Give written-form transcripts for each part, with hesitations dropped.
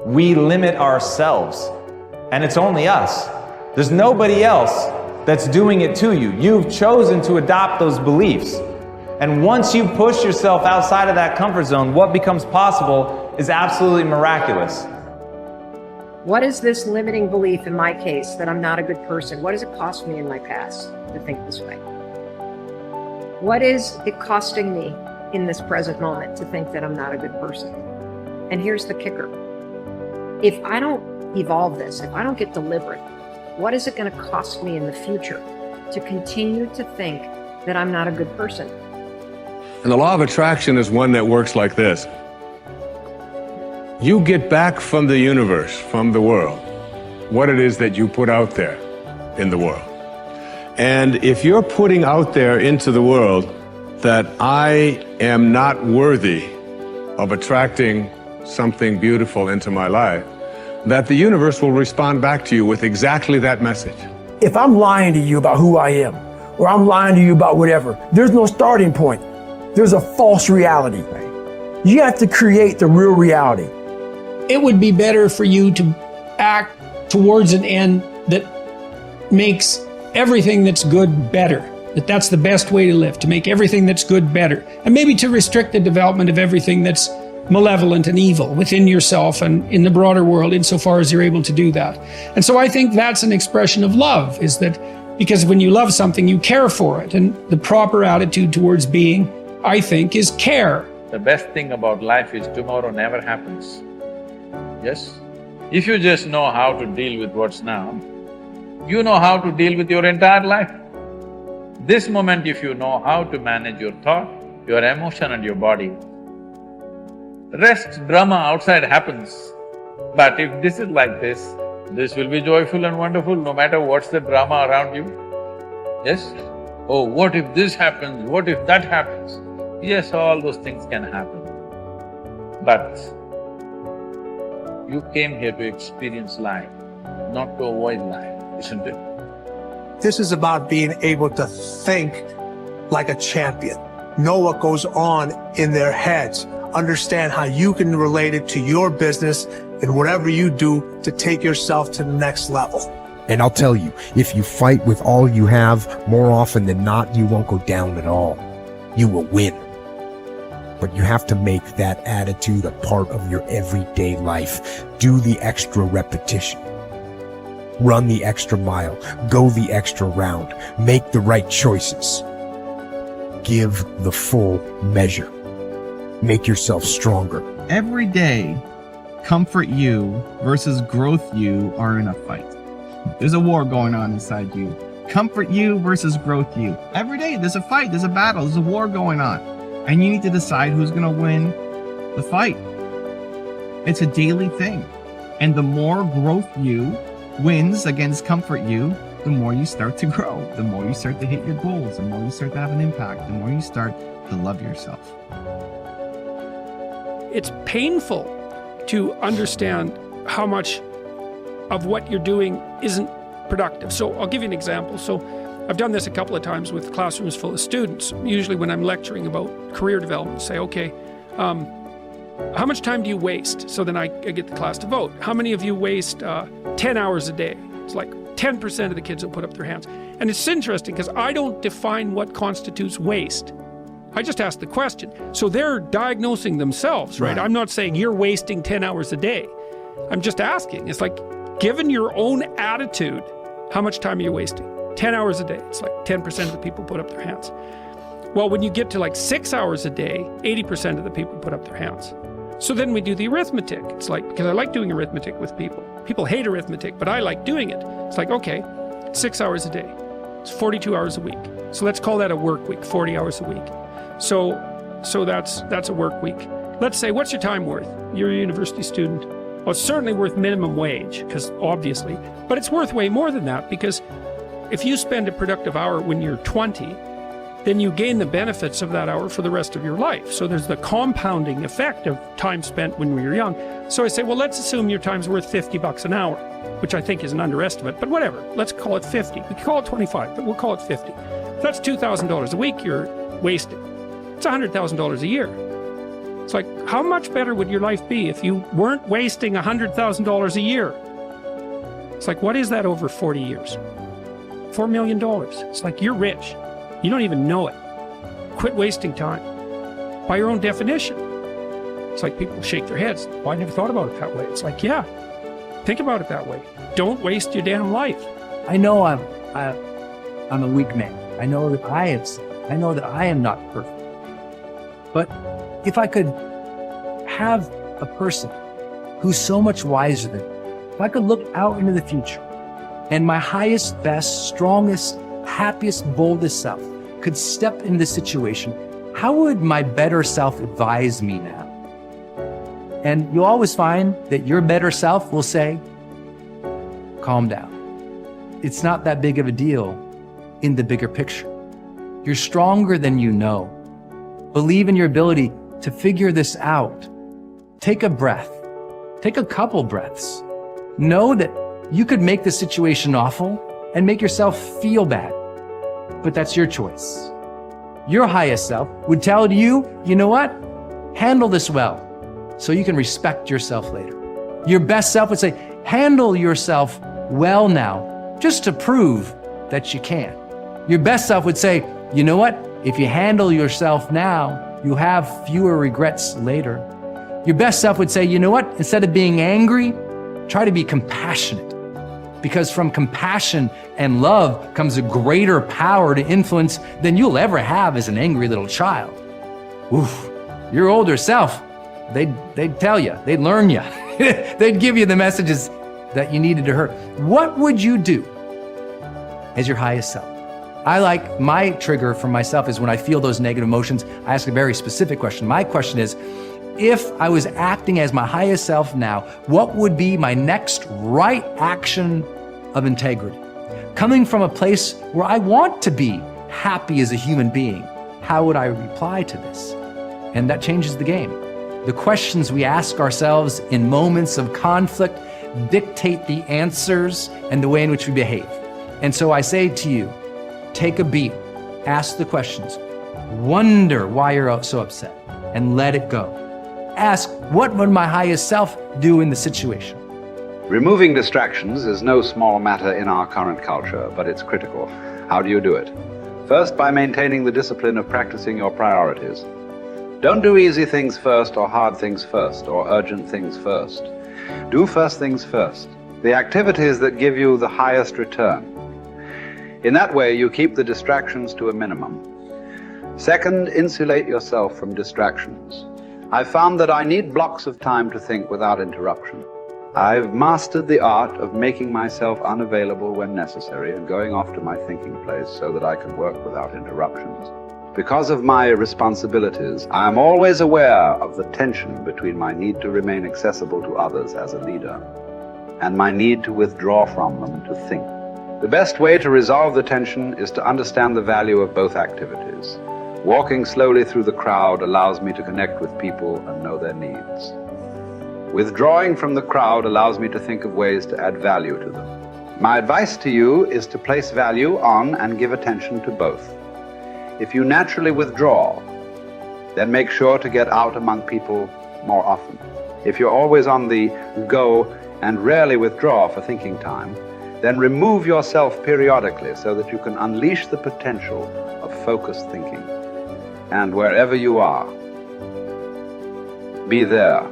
we limit ourselves. And it's only us. There's nobody else that's doing it to you. You've chosen to adopt those beliefs. And once you push yourself outside of that comfort zone, what becomes possible is absolutely miraculous. What is this limiting belief in my case that I'm not a good person? What does it cost me in my past to think this way? What is it costing me in this present moment to think that I'm not a good person? And here's the kicker. If I don't evolve this, if I don't get deliberate, what is it going to cost me in the future to continue to think that I'm not a good person? And the law of attraction is one that works like this. You get back from the universe, from the world, what it is that you put out there in the world. And if you're putting out there into the world that I am not worthy of attracting something beautiful into my life, that the universe will respond back to you with exactly that message. If I'm lying to you about who I am, or I'm lying to you about whatever, there's no starting point. There's a false reality. You have to create the real reality. It would be better for you to act towards an end that makes everything that's good better. That's the best way to live, to make everything that's good better. And maybe to restrict the development of everything that's malevolent and evil within yourself and in the broader world, insofar as you're able to do that. And so I think that's an expression of love, is that because when you love something, you care for it. And the proper attitude towards being, I think, is care. The best thing about life is tomorrow never happens. Yes? If you just know how to deal with what's now, you know how to deal with your entire life. This moment, if you know how to manage your thought, your emotion and your body, the rest drama outside happens. But if this is like this will be joyful and wonderful no matter what's the drama around you. Yes? Oh, what if this happens? What if that happens? Yes, all those things can happen. But you came here to experience life, not to avoid life, isn't it? This is about being able to think like a champion, know what goes on in their heads, understand how you can relate it to your business and whatever you do to take yourself to the next level. And I'll tell you, if you fight with all you have, more often than not, you won't go down at all. You will win. But you have to make that attitude a part of your everyday life. Do the extra repetition. Run the extra mile. Go the extra round. Make the right choices. Give the full measure. Make yourself stronger. Every day, comfort you versus growth you are in a fight. There's a war going on inside you. Comfort you versus growth you. Every day there's a fight, there's a battle, there's a war going on. And you need to decide who's gonna win the fight. It's a daily thing. And the more growth you wins against comfort you, the more you start to grow, the more you start to hit your goals, the more you start to have an impact, the more you start to love yourself. It's painful to understand how much of what you're doing isn't productive. So I'll give you an example. So I've done this a couple of times with classrooms full of students. Usually when I'm lecturing about career development, say, okay, how much time do you waste? So then I get the class to vote. How many of you waste 10 hours a day? It's like 10% of the kids will put up their hands. And it's interesting because I don't define what constitutes waste. I just ask the question. So they're diagnosing themselves, right? I'm not saying you're wasting 10 hours a day. I'm just asking. It's like, given your own attitude, how much time are you wasting? 10 hours a day. It's like 10% of the people put up their hands. Well, when you get to like 6 hours a day, 80% of the people put up their hands. So then we do the arithmetic. It's like, because I like doing arithmetic with people. People hate arithmetic, but I like doing it. It's like, okay, 6 hours a day. It's 42 hours a week. So let's call that a work week, 40 hours a week. So that's a work week. Let's say, what's your time worth? You're a university student. Well, it's certainly worth minimum wage, because obviously, but it's worth way more than that, because if you spend a productive hour when you're 20, then you gain the benefits of that hour for the rest of your life. So there's the compounding effect of time spent when we were young. So I say, well, let's assume your time's worth $50 an hour, which I think is an underestimate, but whatever, let's call it 50. We can call it 25, but we'll call it 50. That's $2,000 a week you're wasting. It's $100,000 a year. It's like, how much better would your life be if you weren't wasting $100,000 a year? It's like, what is that over 40 years? $4 million. It's like, you're rich. You don't even know it. Quit wasting time. By your own definition. It's like people shake their heads. Well, I never thought about it that way. It's like, yeah, think about it that way. Don't waste your damn life. I know I'm a weak man. I know that I have sinned. I know that I am not perfect. But if I could have a person who's so much wiser than me, if I could look out into the future and my highest, best, strongest, happiest, boldest self could step into the situation, how would my better self advise me now? And you'll always find that your better self will say, calm down. It's not that big of a deal in the bigger picture. You're stronger than you know. Believe in your ability to figure this out. Take a breath. Take a couple breaths. Know that you could make the situation awful and make yourself feel bad, but that's your choice. Your highest self would tell you, you know what? Handle this well so you can respect yourself later. Your best self would say, handle yourself well now, just to prove that you can. Your best self would say, you know what? If you handle yourself now, you'll have fewer regrets later. Your best self would say, you know what? Instead of being angry, try to be compassionate. Because from compassion and love comes a greater power to influence than you'll ever have as an angry little child. Oof, your older self, they'd tell you, they'd learn you. They'd give you the messages that you needed to hear. What would you do as your highest self? I like my trigger for myself is when I feel those negative emotions, I ask a very specific question. My question is, if I was acting as my highest self now, what would be my next right action of integrity? Coming from a place where I want to be happy as a human being, how would I reply to this? And that changes the game. The questions we ask ourselves in moments of conflict dictate the answers and the way in which we behave. And so I say to you, take a beat, ask the questions, wonder why you're so upset, and let it go. Ask, what would my highest self do in the situation? Removing distractions is no small matter in our current culture, but it's critical. How do you do it? First, by maintaining the discipline of practicing your priorities. Don't do easy things first, or hard things first, or urgent things first. Do first things first, the activities that give you the highest return. In that way, you keep the distractions to a minimum. Second, insulate yourself from distractions. I've found that I need blocks of time to think without interruption. I've mastered the art of making myself unavailable when necessary and going off to my thinking place so that I can work without interruptions. Because of my responsibilities, I am always aware of the tension between my need to remain accessible to others as a leader and my need to withdraw from them to think. The best way to resolve the tension is to understand the value of both activities. Walking slowly through the crowd allows me to connect with people and know their needs. Withdrawing from the crowd allows me to think of ways to add value to them. My advice to you is to place value on and give attention to both. If you naturally withdraw, then make sure to get out among people more often. If you're always on the go and rarely withdraw for thinking time, then remove yourself periodically so that you can unleash the potential of focused thinking. And wherever you are, be there.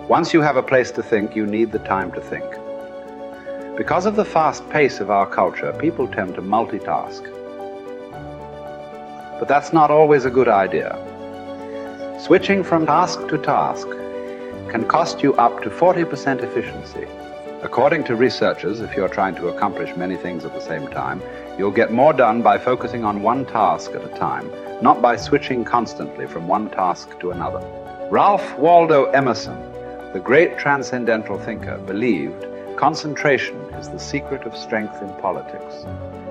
Once you have a place to think, you need the time to think. Because of the fast pace of our culture, people tend to multitask. But that's not always a good idea. Switching from task to task can cost you up to 40% efficiency. According to researchers, if you're trying to accomplish many things at the same time, you'll get more done by focusing on one task at a time, not by switching constantly from one task to another. Ralph Waldo Emerson, the great transcendental thinker, believed concentration is the secret of strength in politics,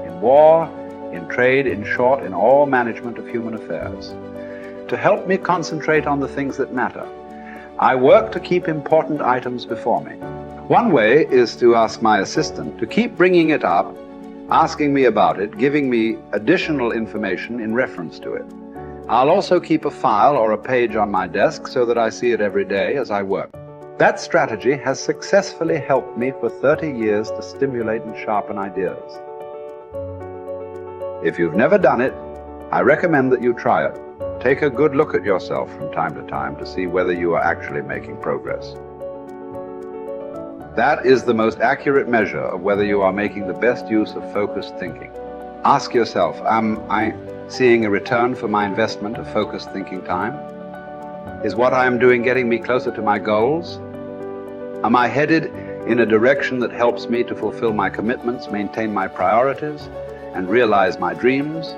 in war, in trade, in short, in all management of human affairs. To help me concentrate on the things that matter, I work to keep important items before me. One way is to ask my assistant to keep bringing it up, asking me about it, giving me additional information in reference to it. I'll also keep a file or a page on my desk so that I see it every day as I work. That strategy has successfully helped me for 30 years to stimulate and sharpen ideas. If you've never done it, I recommend that you try it. Take a good look at yourself from time to time to see whether you are actually making progress. That is the most accurate measure of whether you are making the best use of focused thinking. Ask yourself, am I seeing a return for my investment of focused thinking time? Is what I am doing getting me closer to my goals? Am I headed in a direction that helps me to fulfill my commitments, maintain my priorities, and realize my dreams?